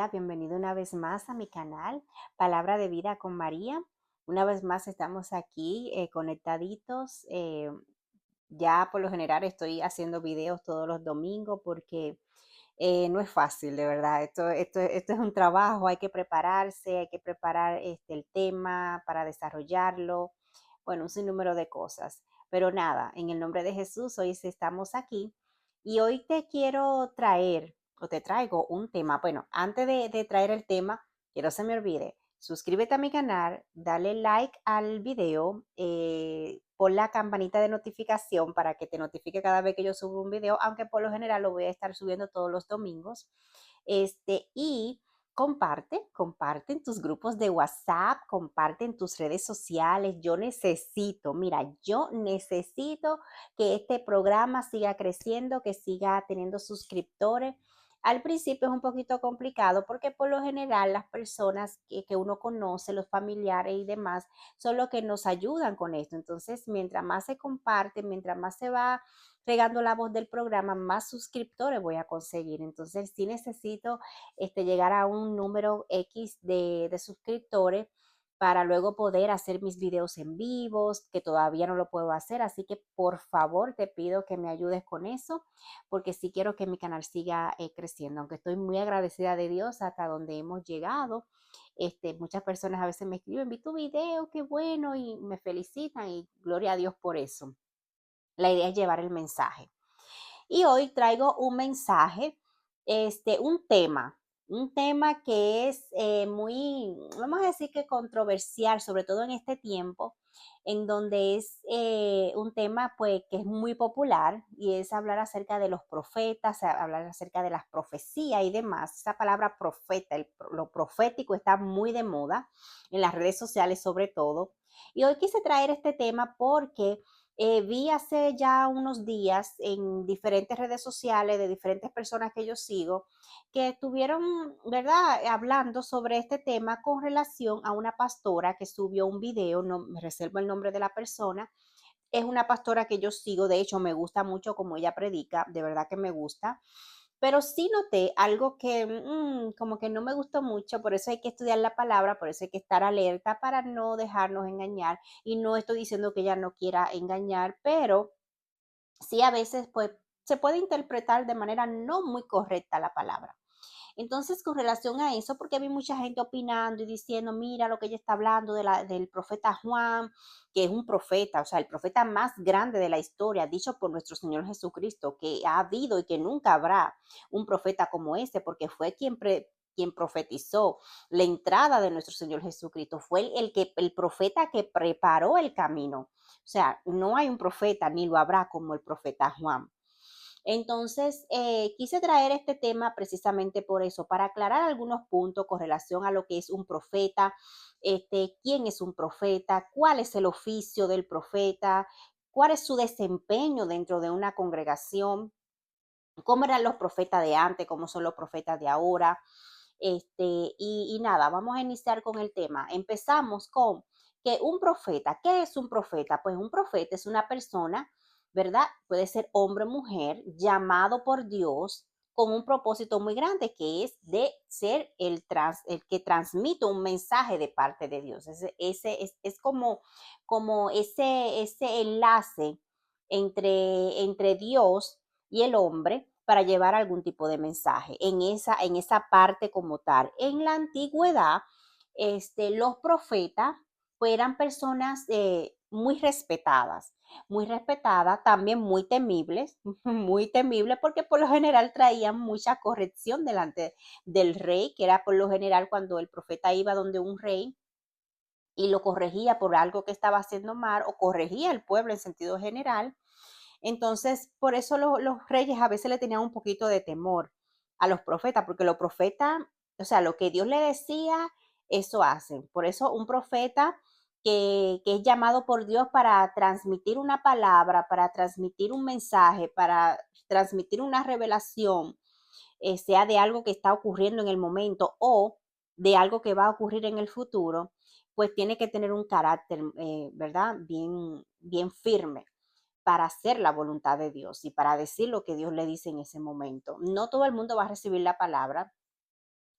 Hola, bienvenido una vez más a mi canal, Palabra de Vida con María. Una vez más estamos aquí conectaditos. Ya por lo general estoy haciendo videos todos los domingos porque no es fácil, de verdad. Esto es un trabajo, hay que prepararse, hay que preparar el tema para desarrollarlo. Bueno, un sinnúmero de cosas. Pero nada, en el nombre de Jesús, hoy sí estamos aquí y hoy te quiero traer o te traigo un tema. Bueno, antes de traer el tema, que no se me olvide, suscríbete a mi canal, dale like al video, pon la campanita de notificación para que te notifique cada vez que yo subo un video, aunque por lo general lo voy a estar subiendo todos los domingos. Y comparte en tus grupos de WhatsApp, comparte en tus redes sociales. Yo necesito que este programa siga creciendo, que siga teniendo suscriptores. Al principio es un poquito complicado porque por lo general las personas que uno conoce, los familiares y demás, son los que nos ayudan con esto. Entonces, mientras más se comparte, mientras más se va regando la voz del programa, más suscriptores voy a conseguir. Entonces, sí necesito llegar a un número X de suscriptores para luego poder hacer mis videos en vivos, que todavía no lo puedo hacer. Así que por favor te pido que me ayudes con eso, porque sí quiero que mi canal siga creciendo, aunque estoy muy agradecida de Dios hasta donde hemos llegado. Muchas personas a veces me escriben, vi tu video, qué bueno, y me felicitan y gloria a Dios por eso. La idea es llevar el mensaje. Y hoy traigo un mensaje, un tema que es muy, vamos a decir que controversial, sobre todo en este tiempo, en donde es un tema pues que es muy popular y es hablar acerca de los profetas, hablar acerca de las profecías y demás. Esa palabra profeta, lo profético está muy de moda en las redes sociales sobre todo. Y hoy quise traer este tema porque vi hace ya unos días en diferentes redes sociales de diferentes personas que yo sigo que estuvieron, ¿verdad?, hablando sobre este tema con relación a una pastora que subió un video, no me reservo el nombre de la persona. Es una pastora que yo sigo, de hecho me gusta mucho como ella predica, de verdad que me gusta, pero sí noté algo que como que no me gustó mucho. Por eso hay que estudiar la palabra, por eso hay que estar alerta para no dejarnos engañar. Y no estoy diciendo que ella no quiera engañar, pero sí a veces pues se puede interpretar de manera no muy correcta la palabra. Entonces, con relación a eso, porque vi mucha gente opinando y diciendo, mira lo que ella está hablando del profeta Juan, que es un profeta, o sea, el profeta más grande de la historia, dicho por nuestro Señor Jesucristo, que ha habido y que nunca habrá un profeta como este, porque fue quien profetizó la entrada de nuestro Señor Jesucristo, fue el profeta que preparó el camino. O sea, no hay un profeta ni lo habrá como el profeta Juan. Entonces, quise traer este tema precisamente por eso, para aclarar algunos puntos con relación a lo que es un profeta, quién es un profeta, cuál es el oficio del profeta, cuál es su desempeño dentro de una congregación, cómo eran los profetas de antes, cómo son los profetas de ahora. Y nada, vamos a iniciar con el tema. Empezamos con que un profeta, ¿qué es un profeta? Pues un profeta es una persona, ¿verdad? Puede ser hombre o mujer, llamado por Dios con un propósito muy grande, que es de ser el que transmite un mensaje de parte de Dios. Ese es como ese enlace entre Dios y el hombre para llevar algún tipo de mensaje en esa parte como tal. En la antigüedad, los profetas pues, eran personas muy respetadas, también muy temibles porque por lo general traían mucha corrección delante del rey, que era por lo general cuando el profeta iba donde un rey y lo corregía por algo que estaba haciendo mal o corregía al pueblo en sentido general. Entonces, por eso los reyes a veces le tenían un poquito de temor a los profetas, porque los profetas, o sea, lo que Dios le decía, eso hacen. Por eso un profeta que es llamado por Dios para transmitir una palabra, para transmitir un mensaje, para transmitir una revelación, sea de algo que está ocurriendo en el momento o de algo que va a ocurrir en el futuro, pues tiene que tener un carácter, ¿verdad? Bien firme para hacer la voluntad de Dios y para decir lo que Dios le dice en ese momento. No todo el mundo va a recibir la palabra,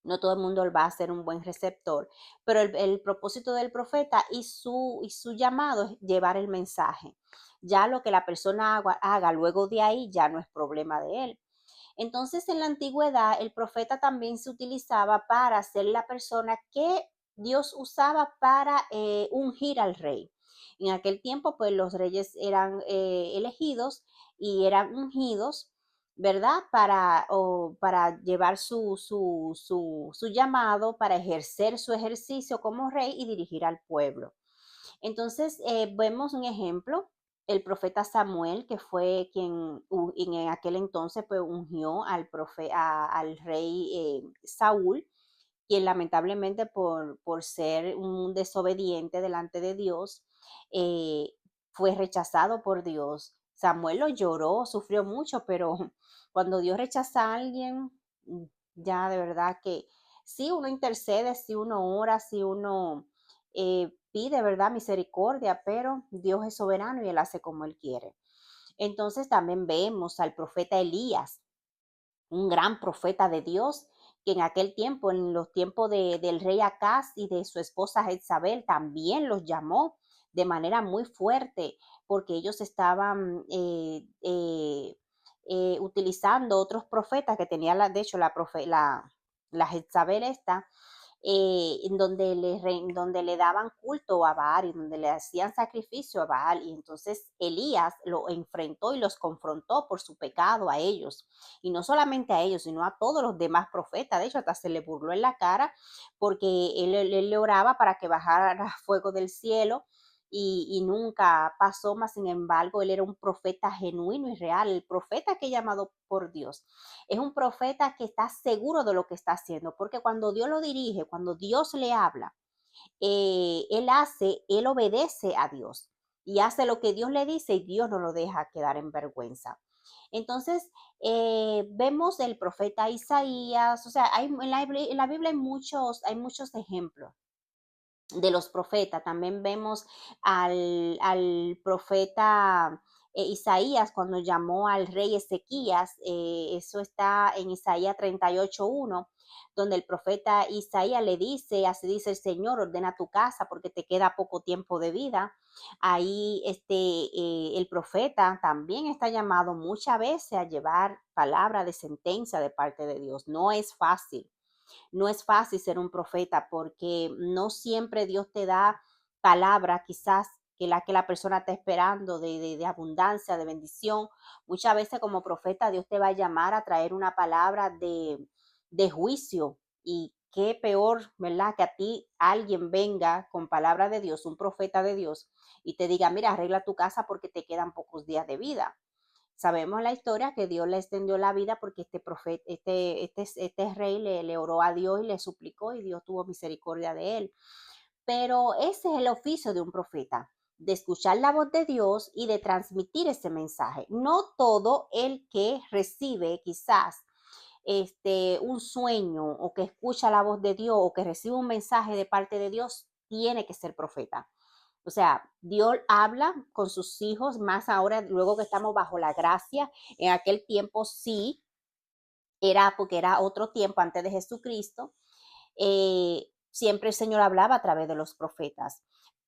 No todo el mundo va a ser un buen receptor, pero el propósito del profeta y su llamado es llevar el mensaje. Ya lo que la persona haga luego de ahí ya no es problema de él. Entonces, en la antigüedad, el profeta también se utilizaba para ser la persona que Dios usaba para ungir al rey. En aquel tiempo, pues los reyes eran elegidos y eran ungidos, ¿verdad? Para llevar su llamado, para ejercer su ejercicio como rey y dirigir al pueblo. Entonces, vemos un ejemplo, el profeta Samuel, que fue quien en aquel entonces pues, ungió al rey Saúl, quien lamentablemente por ser un desobediente delante de Dios, eh, fue rechazado por Dios. Samuel lo lloró, sufrió mucho, pero cuando Dios rechaza a alguien, ya de verdad que si uno intercede, si uno ora, si uno pide, ¿verdad? Misericordia, pero Dios es soberano y Él hace como Él quiere. Entonces también vemos al profeta Elías, un gran profeta de Dios, que en aquel tiempo, en los tiempos del rey Acaz y de su esposa Jezabel, también los llamó de manera muy fuerte, porque ellos estaban utilizando otros profetas que tenía, de hecho, la Jezabel esta, donde le daban culto a Baal y donde le hacían sacrificio a Baal. Y entonces Elías lo enfrentó y los confrontó por su pecado a ellos. Y no solamente a ellos, sino a todos los demás profetas. De hecho, hasta se le burló en la cara porque él le oraba para que bajara fuego del cielo. Y nunca pasó, más sin embargo, él era un profeta genuino y real, el profeta que es llamado por Dios. Es un profeta que está seguro de lo que está haciendo, porque cuando Dios lo dirige, cuando Dios le habla, él obedece a Dios y hace lo que Dios le dice y Dios no lo deja quedar en vergüenza. Entonces, vemos el profeta Isaías, o sea, en la Biblia hay muchos ejemplos de los profetas. También vemos al profeta Isaías cuando llamó al rey Ezequías. Eso está en Isaías 38:1, donde el profeta Isaías le dice, así dice el Señor, ordena tu casa porque te queda poco tiempo de vida. Ahí el profeta también está llamado muchas veces a llevar palabra de sentencia de parte de Dios. No es fácil. No es fácil ser un profeta porque no siempre Dios te da palabra quizás que la persona está esperando de abundancia, de bendición. Muchas veces como profeta Dios te va a llamar a traer una palabra de juicio y qué peor, ¿verdad? Que a ti alguien venga con palabra de Dios, un profeta de Dios, y te diga, mira, arregla tu casa porque te quedan pocos días de vida. Sabemos la historia que Dios le extendió la vida porque este profeta, este rey le oró a Dios y le suplicó y Dios tuvo misericordia de él. Pero ese es el oficio de un profeta, de escuchar la voz de Dios y de transmitir ese mensaje. No todo el que recibe quizás un sueño o que escucha la voz de Dios o que recibe un mensaje de parte de Dios tiene que ser profeta. O sea, Dios habla con sus hijos, más ahora, luego que estamos bajo la gracia. En aquel tiempo sí, era porque era otro tiempo antes de Jesucristo. Siempre el Señor hablaba a través de los profetas.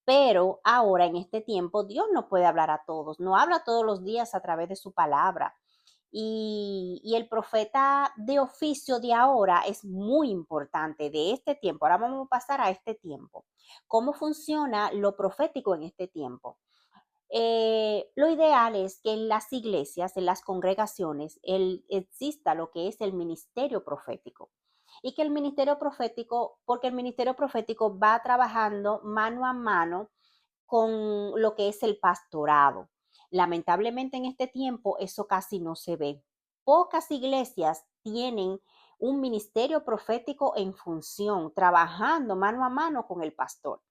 Pero ahora, en este tiempo, Dios no puede hablar a todos. No habla todos los días a través de su palabra. Y el profeta de oficio de ahora es muy importante de este tiempo. Ahora vamos a pasar a este tiempo. ¿Cómo funciona lo profético en este tiempo? Lo ideal es que en las iglesias, en las congregaciones, exista lo que es el ministerio profético. Y que el ministerio profético, porque el ministerio profético va trabajando mano a mano con lo que es el pastorado. Lamentablemente en este tiempo eso casi no se ve. Pocas iglesias tienen un ministerio profético en función, trabajando mano a mano con el pastor,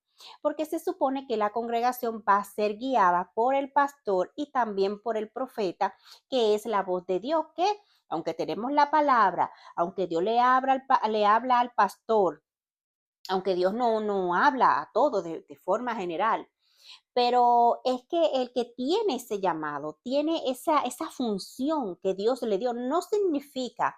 porque se supone que la congregación va a ser guiada por el pastor y también por el profeta, que es la voz de Dios, que aunque tenemos la palabra, aunque Dios le habla al pastor, aunque Dios no habla a todos de forma general, pero es que el que tiene ese llamado, tiene esa función que Dios le dio, no significa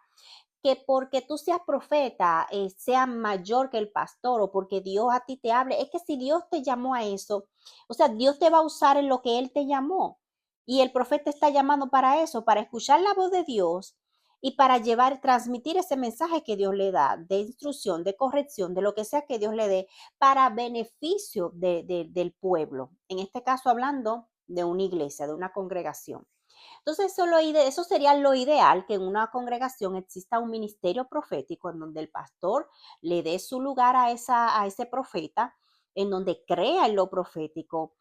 que porque tú seas profeta, sea mayor que el pastor o porque Dios a ti te hable. Es que si Dios te llamó a eso, o sea, Dios te va a usar en lo que Él te llamó. Y el profeta está llamando para eso, para escuchar la voz de Dios y para llevar, transmitir ese mensaje que Dios le da, de instrucción, de corrección, de lo que sea que Dios le dé, para beneficio del pueblo. En este caso, hablando de una iglesia, de una congregación. Entonces, eso sería lo ideal, que en una congregación exista un ministerio profético en donde el pastor le dé su lugar a ese profeta, en donde crea en lo profético,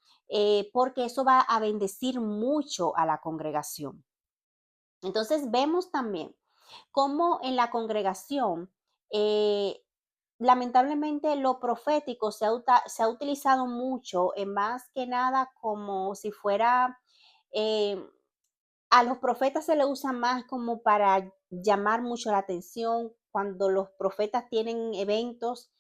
porque eso va a bendecir mucho a la congregación. Entonces, vemos también cómo en la congregación, lamentablemente, lo profético se ha utilizado mucho, más que nada como si fuera... eh, a los profetas se le usa más como para llamar mucho la atención cuando los profetas tienen eventos,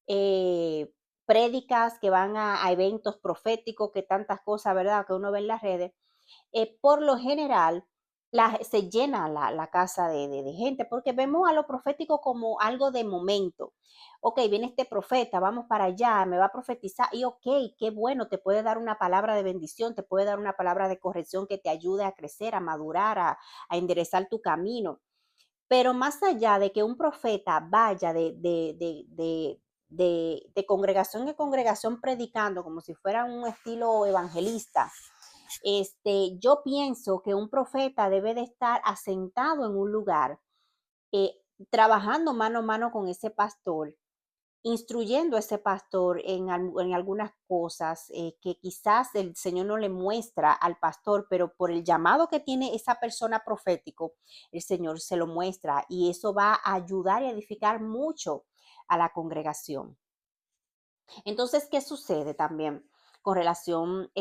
eh, prédicas que van a eventos proféticos, que tantas cosas, ¿verdad? Que uno ve en las redes. Por lo general, se llena la casa de gente, porque vemos a lo profético como algo de momento. Ok, viene este profeta, vamos para allá, me va a profetizar y ok, qué bueno, te puede dar una palabra de bendición, te puede dar una palabra de corrección que te ayude a crecer, a madurar, a enderezar tu camino. Pero más allá de que un profeta vaya de congregación en congregación predicando como si fuera un estilo evangelista, yo pienso que un profeta debe de estar asentado en un lugar, eh, trabajando mano a mano con ese pastor, instruyendo a ese pastor en algunas cosas, que quizás el Señor no le muestra al pastor, pero por el llamado que tiene esa persona profético, el Señor se lo muestra y eso va a ayudar y edificar mucho a la congregación. Entonces, ¿qué sucede también con relación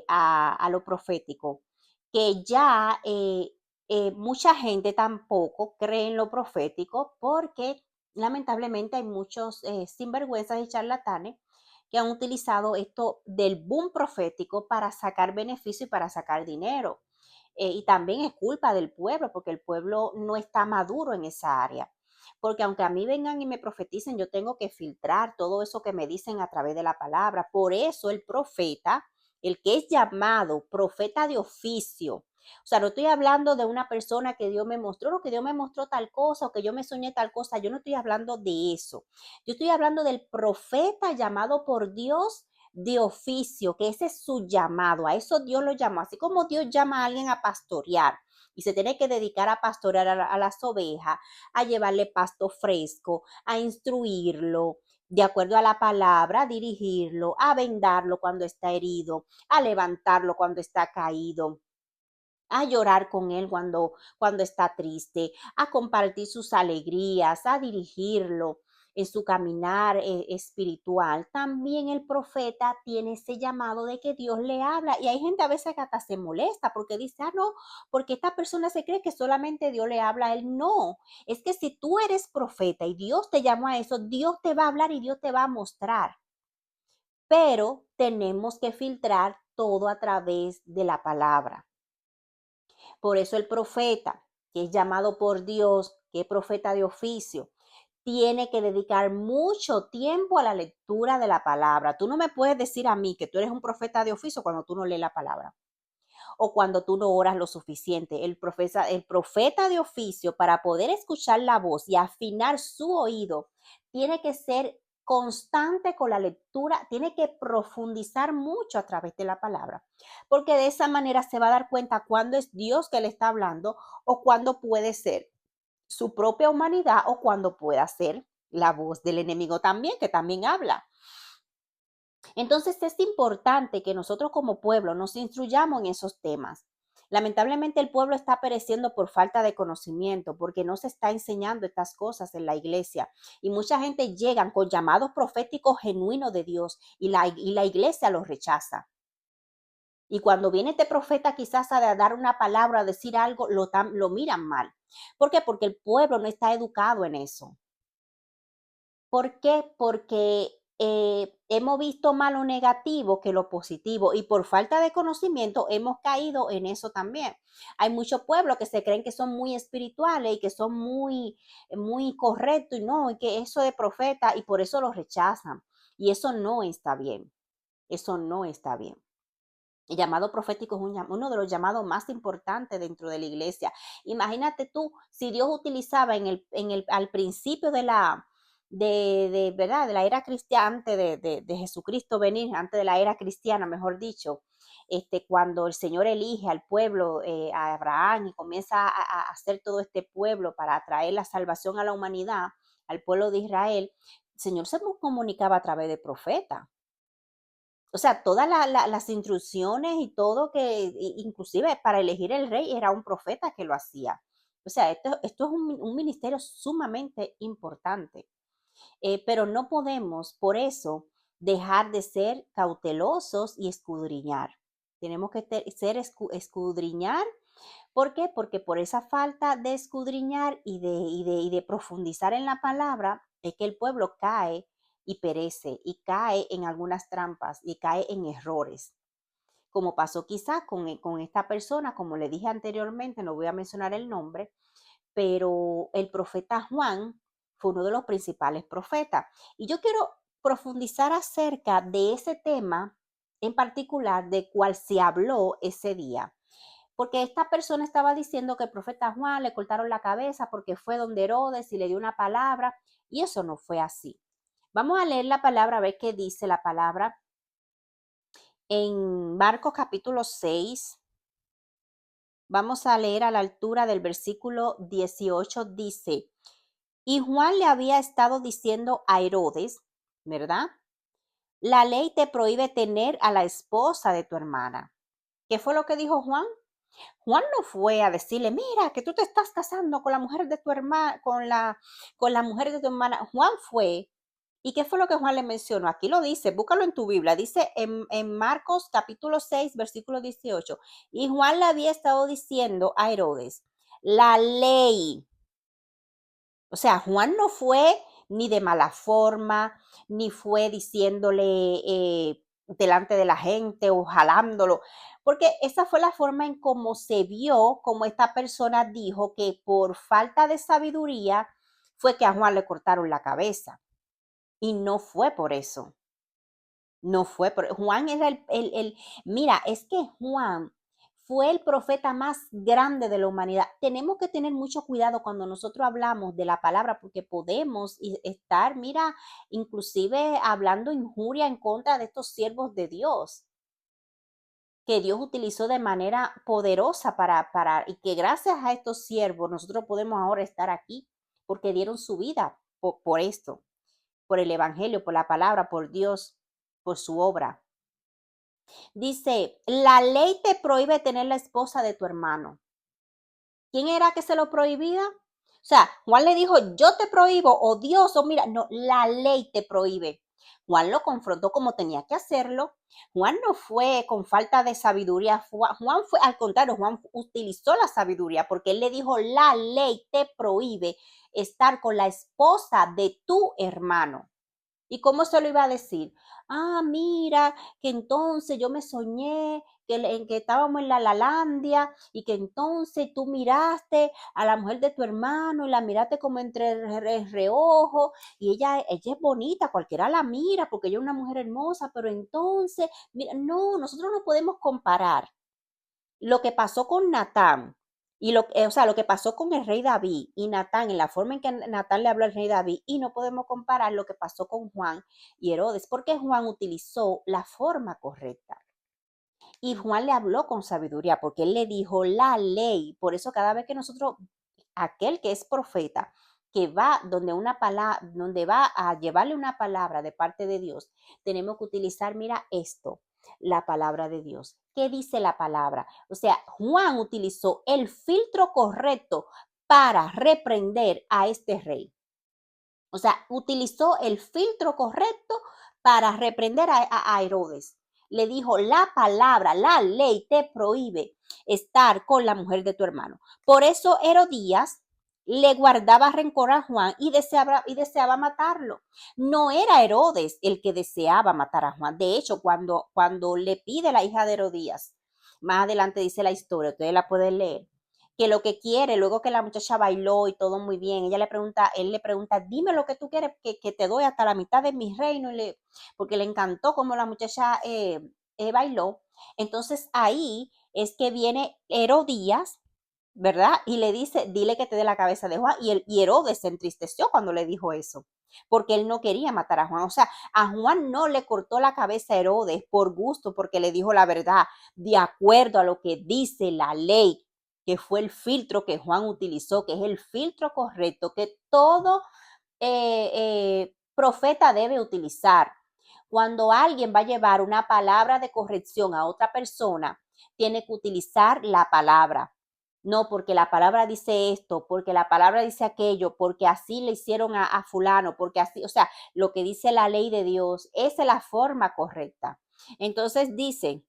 a lo profético? Que ya mucha gente tampoco cree en lo profético porque lamentablemente hay muchos sinvergüenzas y charlatanes que han utilizado esto del boom profético para sacar beneficio y para sacar dinero. Y también es culpa del pueblo porque el pueblo no está maduro en esa área. Porque aunque a mí vengan y me profeticen, yo tengo que filtrar todo eso que me dicen a través de la palabra. Por eso el profeta, el que es llamado profeta de oficio, o sea, no estoy hablando de una persona que Dios me mostró, no, que Dios me mostró tal cosa o que yo me soñé tal cosa, yo no estoy hablando de eso. Yo estoy hablando del profeta llamado por Dios de oficio, que ese es su llamado, a eso Dios lo llamó, así como Dios llama a alguien a pastorear y se tiene que dedicar a pastorear a las ovejas, a llevarle pasto fresco, a instruirlo de acuerdo a la palabra, a dirigirlo, a vendarlo cuando está herido, a levantarlo cuando está caído, a llorar con él cuando está triste, a compartir sus alegrías, a dirigirlo en su caminar espiritual. También el profeta tiene ese llamado de que Dios le habla. Y hay gente a veces que hasta se molesta porque dice, ah, no, porque esta persona se cree que solamente Dios le habla a él. No, es que si tú eres profeta y Dios te llamó a eso, Dios te va a hablar y Dios te va a mostrar. Pero tenemos que filtrar todo a través de la palabra. Por eso el profeta, que es llamado por Dios, que es profeta de oficio, tiene que dedicar mucho tiempo a la lectura de la palabra. Tú no me puedes decir a mí que tú eres un profeta de oficio cuando tú no lees la palabra o cuando tú no oras lo suficiente. El profeta de oficio, para poder escuchar la voz y afinar su oído, tiene que ser constante con la lectura, tiene que profundizar mucho a través de la palabra, porque de esa manera se va a dar cuenta cuándo es Dios que le está hablando o cuándo puede ser su propia humanidad o cuándo pueda ser la voz del enemigo también, que también habla. Entonces es importante que nosotros como pueblo nos instruyamos en esos temas. Lamentablemente el pueblo está pereciendo por falta de conocimiento, porque no se está enseñando estas cosas en la iglesia. Y mucha gente llega con llamados proféticos genuinos de Dios y la iglesia los rechaza. Y cuando viene este profeta quizás a dar una palabra, a decir algo, lo miran mal. ¿Por qué? Porque el pueblo no está educado en eso. ¿Por qué? Porque hemos visto más lo negativo que lo positivo y por falta de conocimiento hemos caído en eso también. Hay muchos pueblos que se creen que son muy espirituales y que son muy correctos y no, y que eso de profeta y por eso lo rechazan. Y eso no está bien. Eso no está bien. El llamado profético es uno de los llamados más importantes dentro de la iglesia. Imagínate tú, si Dios utilizaba al principio ¿verdad? De la era cristiana, antes de Jesucristo venir, antes de la era cristiana, mejor dicho, cuando el Señor elige al pueblo, a Abraham, y comienza a hacer todo este pueblo para traer la salvación a la humanidad, al pueblo de Israel, el Señor se comunicaba a través de profetas. O sea, todas las instrucciones y todo inclusive para elegir el rey, era un profeta que lo hacía. O sea, esto es un ministerio sumamente importante. Pero no podemos, por eso, dejar de ser cautelosos y escudriñar. Tenemos que escudriñar. ¿Por qué? Porque por esa falta de escudriñar y de profundizar en la palabra, es que el pueblo cae y perece y cae en algunas trampas y cae en errores. Como pasó quizás con esta persona, como le dije anteriormente, no voy a mencionar el nombre, pero el profeta Juan fue uno de los principales profetas. Y yo quiero profundizar acerca de ese tema en particular de cuál se habló ese día. Porque esta persona estaba diciendo que el profeta Juan le cortaron la cabeza porque fue donde Herodes y le dio una palabra, y eso no fue así. Vamos a leer la palabra, a ver qué dice la palabra en Marcos capítulo 6. Vamos a leer a la altura del versículo 18, dice, y Juan le había estado diciendo a Herodes, ¿verdad? La ley te prohíbe tener a la esposa de tu hermana. ¿Qué fue lo que dijo Juan? Juan no fue a decirle, mira, que tú te estás casando con la mujer de tu hermana, con la mujer de tu hermana. Juan fue. ¿Y qué fue lo que Juan le mencionó? Aquí lo dice, búscalo en tu Biblia. Dice en Marcos capítulo 6, versículo 18. Y Juan le había estado diciendo a Herodes, la ley. O sea, Juan no fue ni de mala forma, ni fue diciéndole delante de la gente o jalándolo, porque esa fue la forma en cómo se vio, como esta persona dijo que por falta de sabiduría fue que a Juan le cortaron la cabeza. Y no fue por eso. No fue por Juan era mira, es que Juan fue el profeta más grande de la humanidad. Tenemos que tener mucho cuidado cuando nosotros hablamos de la palabra porque podemos estar, mira, inclusive hablando injuria en contra de estos siervos de Dios que Dios utilizó de manera poderosa y que gracias a estos siervos nosotros podemos ahora estar aquí porque dieron su vida por esto, por el evangelio, por la palabra, por Dios, por su obra. Dice, la ley te prohíbe tener la esposa de tu hermano. ¿Quién era que se lo prohibía? O sea, Juan le dijo, yo te prohíbo, o Dios, o mira, no, la ley te prohíbe. Juan lo confrontó como tenía que hacerlo. Juan no fue con falta de sabiduría. Juan fue, al contrario, Juan utilizó la sabiduría porque él le dijo, la ley te prohíbe estar con la esposa de tu hermano. ¿Y cómo se lo iba a decir? Ah, mira, que entonces yo me soñé que estábamos en la Lalandia y que entonces tú miraste a la mujer de tu hermano y la miraste como entre el reojo y ella es bonita, cualquiera la mira porque ella es una mujer hermosa, pero entonces, mira, no, nosotros no podemos comparar lo que pasó con Natán o sea, lo que pasó con el rey David y Natán, en la forma en que Natán le habló al rey David, y no podemos comparar lo que pasó con Juan y Herodes, porque Juan utilizó la forma correcta. Y Juan le habló con sabiduría, porque él le dijo la ley. Por eso cada vez que nosotros, aquel que es profeta, que va donde va a llevarle una palabra de parte de Dios, tenemos que utilizar, mira esto, la palabra de Dios. ¿Qué dice la palabra? O sea, Juan utilizó el filtro correcto para reprender a este rey. O sea, utilizó el filtro correcto para reprender a Herodes. Le dijo, la palabra, la ley te prohíbe estar con la mujer de tu hermano. Por eso Herodías le guardaba rencor a Juan y deseaba matarlo. No era Herodes el que deseaba matar a Juan. De hecho, cuando le pide la hija de Herodías, más adelante dice la historia, ustedes la pueden leer, que lo que quiere, luego que la muchacha bailó y todo muy bien, él le pregunta, dime lo que tú quieres, que te doy hasta la mitad de mi reino, porque le encantó como la muchacha bailó. Entonces ahí es que viene Herodías, ¿verdad? Y le dice, dile que te dé la cabeza de Juan. Y Herodes se entristeció cuando le dijo eso, porque él no quería matar a Juan. O sea, a Juan no le cortó la cabeza a Herodes por gusto, porque le dijo la verdad, de acuerdo a lo que dice la ley, que fue el filtro que Juan utilizó, que es el filtro correcto, que todo profeta debe utilizar. Cuando alguien va a llevar una palabra de corrección a otra persona, tiene que utilizar la palabra. No porque la palabra dice esto, porque la palabra dice aquello, porque así le hicieron a fulano, porque así, o sea, lo que dice la ley de Dios, esa es la forma correcta. Entonces dice,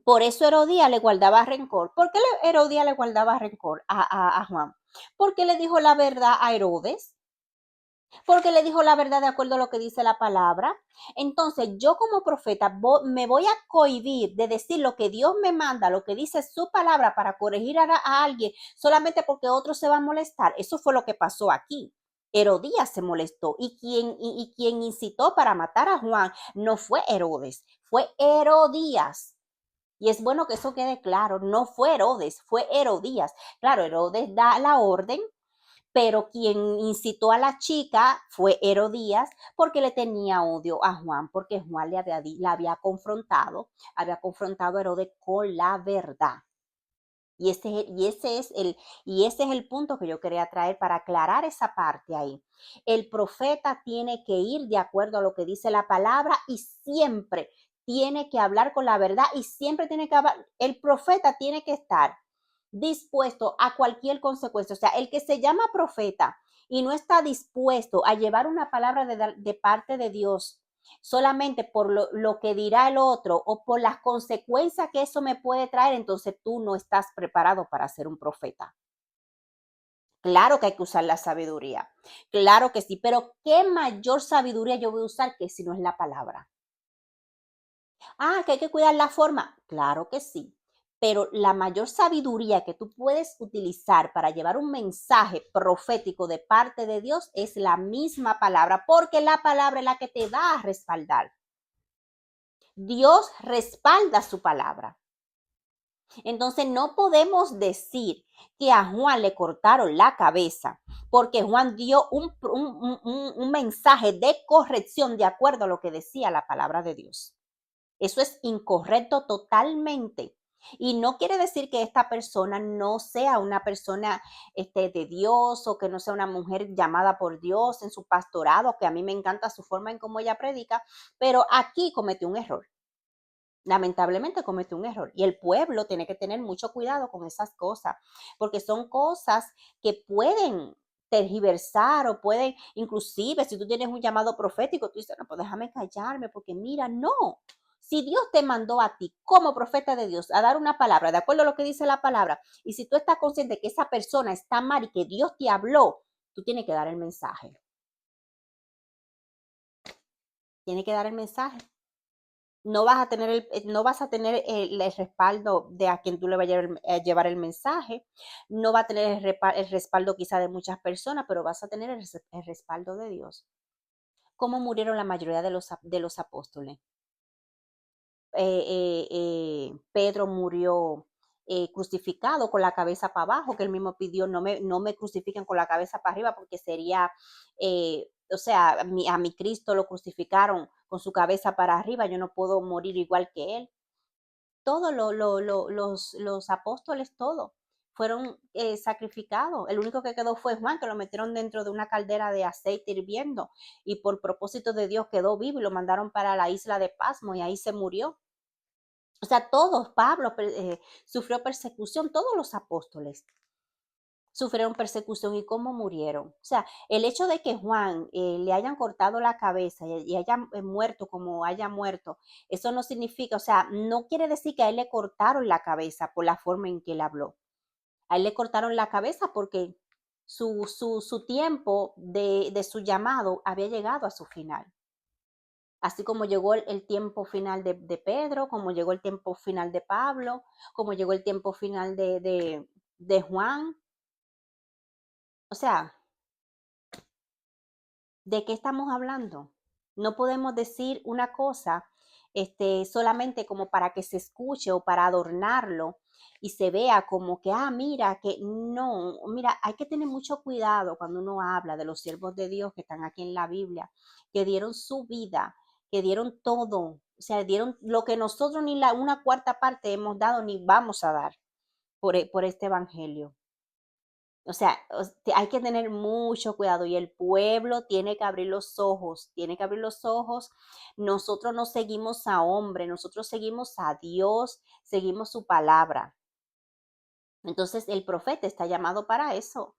por eso Herodías le guardaba rencor. ¿Por qué Herodías le guardaba rencor a Juan? Porque le dijo la verdad a Herodes, porque le dijo la verdad de acuerdo a lo que dice la palabra. Entonces yo como profeta me voy a cohibir de decir lo que Dios me manda, lo que dice su palabra para corregir a alguien solamente porque otro se va a molestar. Eso fue lo que pasó aquí. Herodías se molestó y quien incitó para matar a Juan no fue Herodes, fue Herodías. Y es bueno que eso quede claro, no fue Herodes, fue Herodías. Claro, Herodes da la orden, pero quien incitó a la chica fue Herodías porque le tenía odio a Juan, porque Juan la había confrontado a Herodes con la verdad. Y ese es el punto que yo quería traer para aclarar esa parte ahí. El profeta tiene que ir de acuerdo a lo que dice la palabra y siempre tiene que hablar con la verdad y siempre tiene que hablar, el profeta tiene que estar dispuesto a cualquier consecuencia. O sea, el que se llama profeta y no está dispuesto a llevar una palabra de parte de Dios solamente por lo que dirá el otro o por las consecuencias que eso me puede traer, entonces tú no estás preparado para ser un profeta. Claro que hay que usar la sabiduría, claro que sí, pero ¿qué mayor sabiduría yo voy a usar que si no es la palabra? Que hay que cuidar la forma, claro que sí, pero la mayor sabiduría que tú puedes utilizar para llevar un mensaje profético de parte de Dios es la misma palabra, porque la palabra es la que te va a respaldar. Dios respalda su palabra. Entonces no podemos decir que a Juan le cortaron la cabeza porque Juan dio un mensaje de corrección de acuerdo a lo que decía la palabra de Dios. Eso es incorrecto totalmente. Y no quiere decir que esta persona no sea una persona de Dios o que no sea una mujer llamada por Dios en su pastorado, que a mí me encanta su forma en cómo ella predica, pero aquí cometió un error. Lamentablemente cometió un error y el pueblo tiene que tener mucho cuidado con esas cosas, porque son cosas que pueden tergiversar o pueden, inclusive si tú tienes un llamado profético, tú dices, no, pues déjame callarme, porque mira, no. Si Dios te mandó a ti como profeta de Dios a dar una palabra, de acuerdo a lo que dice la palabra, y si tú estás consciente que esa persona está mal y que Dios te habló, tú tienes que dar el mensaje. Tienes que dar el mensaje. No vas a tener el respaldo de a quien tú le vayas a llevar el mensaje, no va a tener el respaldo quizá de muchas personas, pero vas a tener el respaldo de Dios. ¿Cómo murieron la mayoría de los apóstoles? Pedro murió crucificado con la cabeza para abajo, que él mismo pidió, no me crucifiquen con la cabeza para arriba porque sería, o sea, a mi Cristo lo crucificaron con su cabeza para arriba, yo no puedo morir igual que él. Todos los apóstoles, todos fueron sacrificados. El único que quedó fue Juan, que lo metieron dentro de una caldera de aceite hirviendo y por propósito de Dios quedó vivo y lo mandaron para la isla de Pasmo y ahí se murió. O sea, todos, Pablo sufrió persecución, todos los apóstoles sufrieron persecución y cómo murieron. O sea, el hecho de que Juan le hayan cortado la cabeza y haya muerto como haya muerto, eso no significa, o sea, no quiere decir que a él le cortaron la cabeza por la forma en que él habló. A él le cortaron la cabeza porque Su tiempo de su llamado había llegado a su final. Así como llegó el tiempo final de Pedro, como llegó el tiempo final de Pablo, como llegó el tiempo final de Juan. O sea, ¿de qué estamos hablando? No podemos decir una cosa solamente como para que se escuche o para adornarlo y se vea como que, mira, que no, mira, hay que tener mucho cuidado cuando uno habla de los siervos de Dios que están aquí en la Biblia, que dieron su vida, que dieron todo, o sea, dieron lo que nosotros ni una cuarta parte hemos dado ni vamos a dar por este evangelio. O sea, hay que tener mucho cuidado y el pueblo tiene que abrir los ojos, tiene que abrir los ojos. Nosotros no seguimos a hombre, nosotros seguimos a Dios, seguimos su palabra. Entonces el profeta está llamado para eso.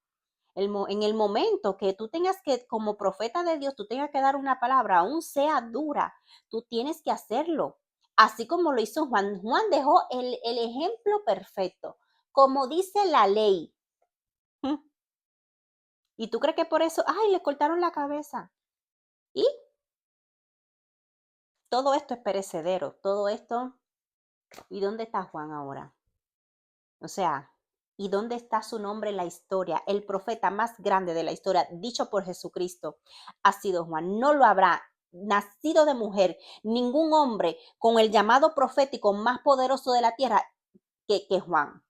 En el momento que tú tengas que, como profeta de Dios, tú tengas que dar una palabra, aún sea dura, tú tienes que hacerlo. Así como lo hizo Juan. Juan dejó el ejemplo perfecto, como dice la ley. ¿Y tú crees que por eso, le cortaron la cabeza? Y todo esto es perecedero, todo esto. ¿Y dónde está Juan ahora? O sea, ¿y dónde está su nombre en la historia? El profeta más grande de la historia, dicho por Jesucristo, ha sido Juan. No lo habrá nacido de mujer ningún hombre con el llamado profético más poderoso de la tierra que Juan.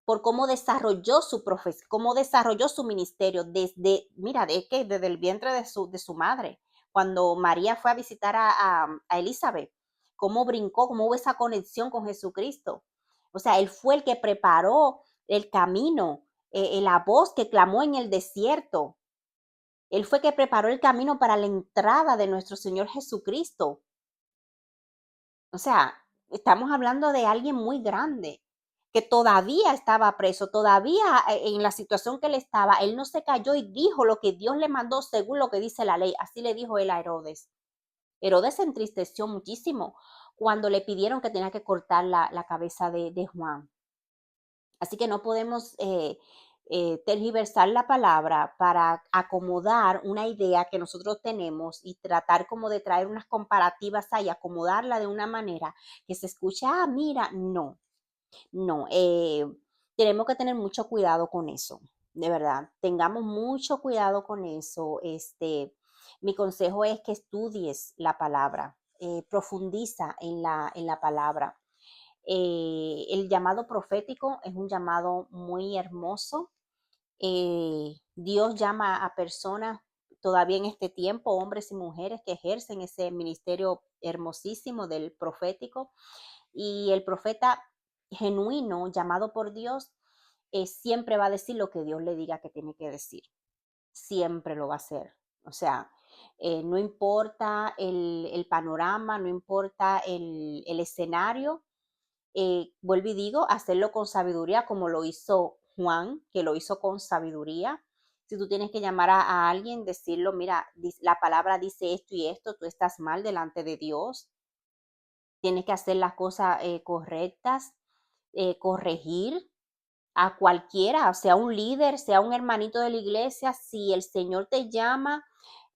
Por cómo desarrolló su profesión, cómo desarrolló su ministerio desde el vientre de su madre, cuando María fue a visitar a Elizabeth, cómo brincó, cómo hubo esa conexión con Jesucristo. O sea, él fue el que preparó el camino, la voz que clamó en el desierto. Él fue el que preparó el camino para la entrada de nuestro Señor Jesucristo. O sea, estamos hablando de alguien muy grande que todavía estaba preso, todavía en la situación que él estaba, él no se cayó y dijo lo que Dios le mandó según lo que dice la ley. Así le dijo él a Herodes. Herodes se entristeció muchísimo cuando le pidieron que tenía que cortar la cabeza de Juan. Así que no podemos tergiversar la palabra para acomodar una idea que nosotros tenemos y tratar como de traer unas comparativas ahí, acomodarla de una manera que se escuche, mira, no, no, tenemos que tener mucho cuidado con eso, de verdad, tengamos mucho cuidado con eso. Mi consejo es que estudies la palabra, profundiza en la palabra. El llamado profético es un llamado muy hermoso. Dios llama a personas todavía en este tiempo, hombres y mujeres que ejercen ese ministerio hermosísimo del profético. Y el profeta genuino, llamado por Dios, siempre va a decir lo que Dios le diga que tiene que decir. Siempre lo va a hacer. O sea, no importa el panorama, no importa el escenario, vuelvo y digo, hacerlo con sabiduría como lo hizo Juan, que lo hizo con sabiduría. Si tú tienes que llamar a alguien, decirlo, mira, la palabra dice esto y esto, tú estás mal delante de Dios, tienes que hacer las cosas correctas, corregir a cualquiera, sea un líder, sea un hermanito de la iglesia, si el Señor te llama,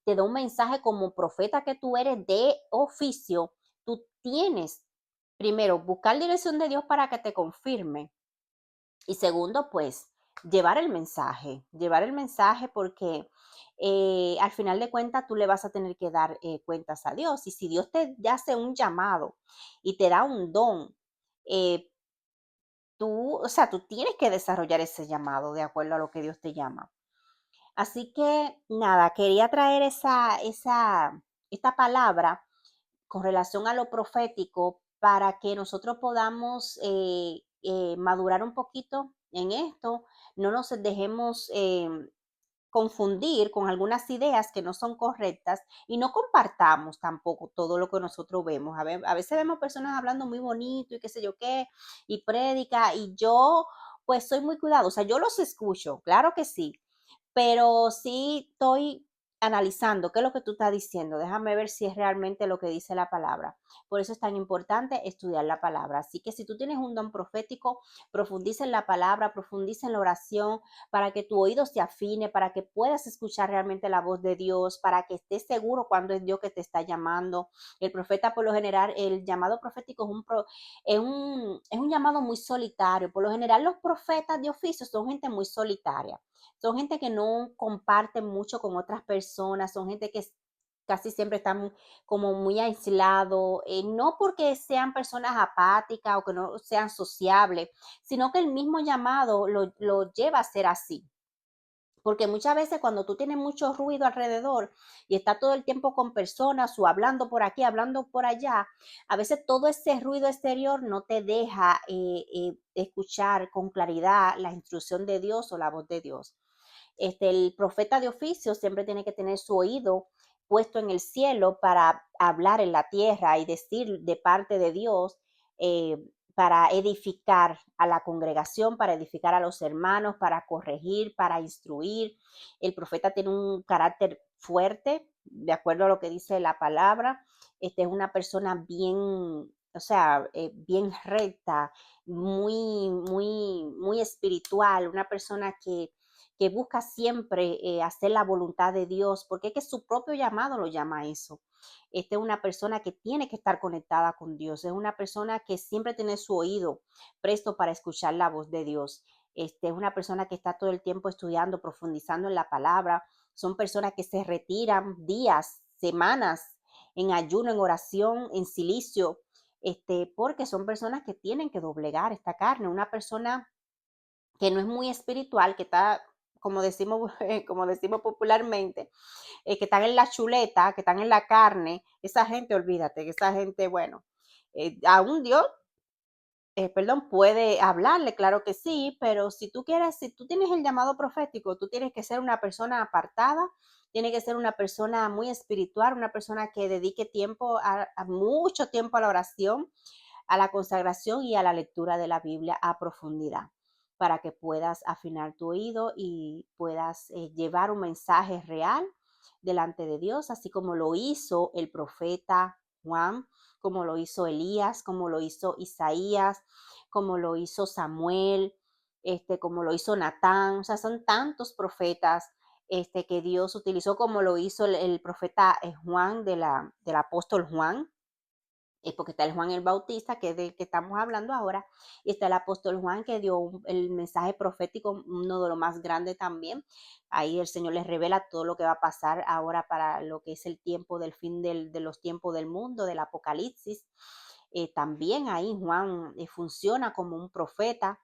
te da un mensaje como profeta que tú eres de oficio, tú tienes, primero, buscar dirección de Dios para que te confirme. Y segundo, pues, llevar el mensaje porque al final de cuentas tú le vas a tener que dar cuentas a Dios. Y si Dios te hace un llamado y te da un don, eh, o sea, tú tienes que desarrollar ese llamado de acuerdo a lo que Dios te llama. Así que nada, quería traer esta palabra con relación a lo profético para que nosotros podamos madurar un poquito en esto, no nos dejemos confundir con algunas ideas que no son correctas y no compartamos tampoco todo lo que nosotros vemos. A veces vemos personas hablando muy bonito y qué sé yo qué, y prédica, y yo pues soy muy cuidadosa, yo los escucho, claro que sí, pero sí estoy analizando qué es lo que tú estás diciendo. Déjame ver si es realmente lo que dice la palabra. Por eso es tan importante estudiar la palabra. Así que si tú tienes un don profético, profundiza en la palabra, profundiza en la oración, para que tu oído se afine, para que puedas escuchar realmente la voz de Dios, para que estés seguro cuando es Dios que te está llamando. El profeta, por lo general, el llamado profético es un llamado muy solitario. Por lo general, los profetas de oficio son gente muy solitaria. Son gente que no comparte mucho con otras personas, son gente que casi siempre están como muy aislados, no porque sean personas apáticas o que no sean sociables, sino que el mismo llamado lo lleva a ser así. Porque muchas veces cuando tú tienes mucho ruido alrededor y estás todo el tiempo con personas o hablando por aquí, hablando por allá, a veces todo ese ruido exterior no te deja escuchar con claridad la instrucción de Dios o la voz de Dios. El profeta de oficio siempre tiene que tener su oído puesto en el cielo para hablar en la tierra y decir de parte de Dios, eh, para edificar a la congregación, para edificar a los hermanos, para corregir, para instruir. El profeta tiene un carácter fuerte, de acuerdo a lo que dice la palabra. Es una persona bien, o sea, bien recta, muy espiritual, una persona que busca siempre hacer la voluntad de Dios, porque es que su propio llamado lo llama a eso. Esta es una persona que tiene que estar conectada con Dios, es una persona que siempre tiene su oído presto para escuchar la voz de Dios. Es una persona que está todo el tiempo estudiando, profundizando en la palabra. Son personas que se retiran días, semanas en ayuno, en oración, en silicio, porque son personas que tienen que doblegar esta carne. Una persona que no es muy espiritual, que está, como decimos popularmente, que están en la chuleta, que están en la carne, esa gente, olvídate, que esa gente, bueno, aún Dios, perdón, puede hablarle, claro que sí, pero si tú quieres, si tú tienes el llamado profético, tú tienes que ser una persona apartada, tienes que ser una persona muy espiritual, una persona que dedique tiempo, a mucho tiempo a la oración, a la consagración y a la lectura de la Biblia a profundidad, para que puedas afinar tu oído y puedas llevar un mensaje real delante de Dios, así como lo hizo el profeta Juan, como lo hizo Elías, como lo hizo Isaías, como lo hizo Samuel, como lo hizo Natán. O sea, son tantos profetas que Dios utilizó, como lo hizo el profeta Juan, del apóstol Juan, porque está el Juan el Bautista, que es del que estamos hablando ahora, y está el apóstol Juan, que dio el mensaje profético, uno de los más grandes también. Ahí el Señor les revela todo lo que va a pasar ahora para lo que es el tiempo del fin de los tiempos del mundo, del Apocalipsis. También ahí Juan funciona como un profeta,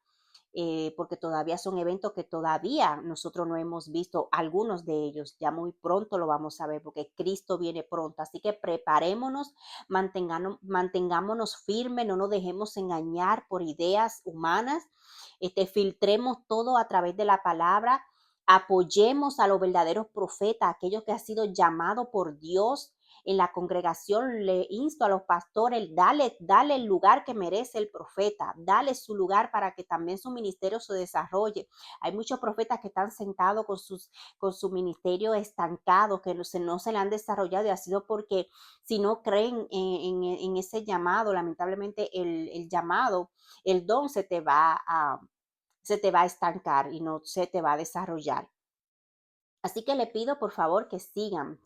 porque todavía son eventos que todavía nosotros no hemos visto algunos de ellos. Ya muy pronto lo vamos a ver porque Cristo viene pronto. Así que preparémonos, mantengámonos firmes, no nos dejemos engañar por ideas humanas, filtremos todo a través de la palabra, apoyemos a los verdaderos profetas, aquellos que han sido llamados por Dios. En la congregación le insto a los pastores, dale el lugar que merece el profeta, dale su lugar para que también su ministerio se desarrolle. Hay muchos profetas que están sentados con su ministerio estancado, que no se le han desarrollado, y ha sido porque si no creen en ese llamado, lamentablemente el llamado, el don se te va a estancar y no se te va a desarrollar. Así que le pido por favor que sigan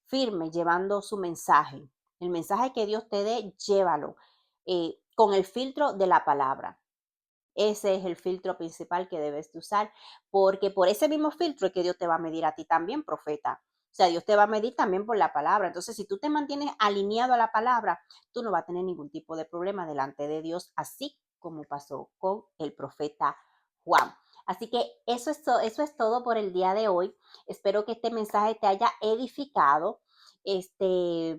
firme llevando su mensaje. El mensaje que Dios te dé, llévalo con el filtro de la palabra. Ese es el filtro principal que debes de usar, porque por ese mismo filtro es que Dios te va a medir a ti también, profeta. O sea, Dios te va a medir también por la palabra. Entonces, si tú te mantienes alineado a la palabra, tú no vas a tener ningún tipo de problema delante de Dios, así como pasó con el profeta Juan. Así que eso es todo por el día de hoy. Espero que este mensaje te haya edificado.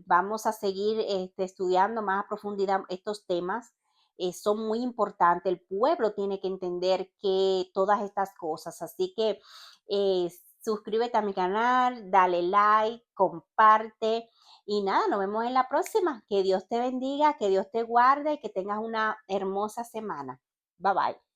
Vamos a seguir estudiando más a profundidad estos temas. Son muy importantes. El pueblo tiene que entender que todas estas cosas. Así que eh, suscríbete a mi canal, dale like, comparte. Y nada, nos vemos en la próxima. Que Dios te bendiga, que Dios te guarde y que tengas una hermosa semana. Bye bye.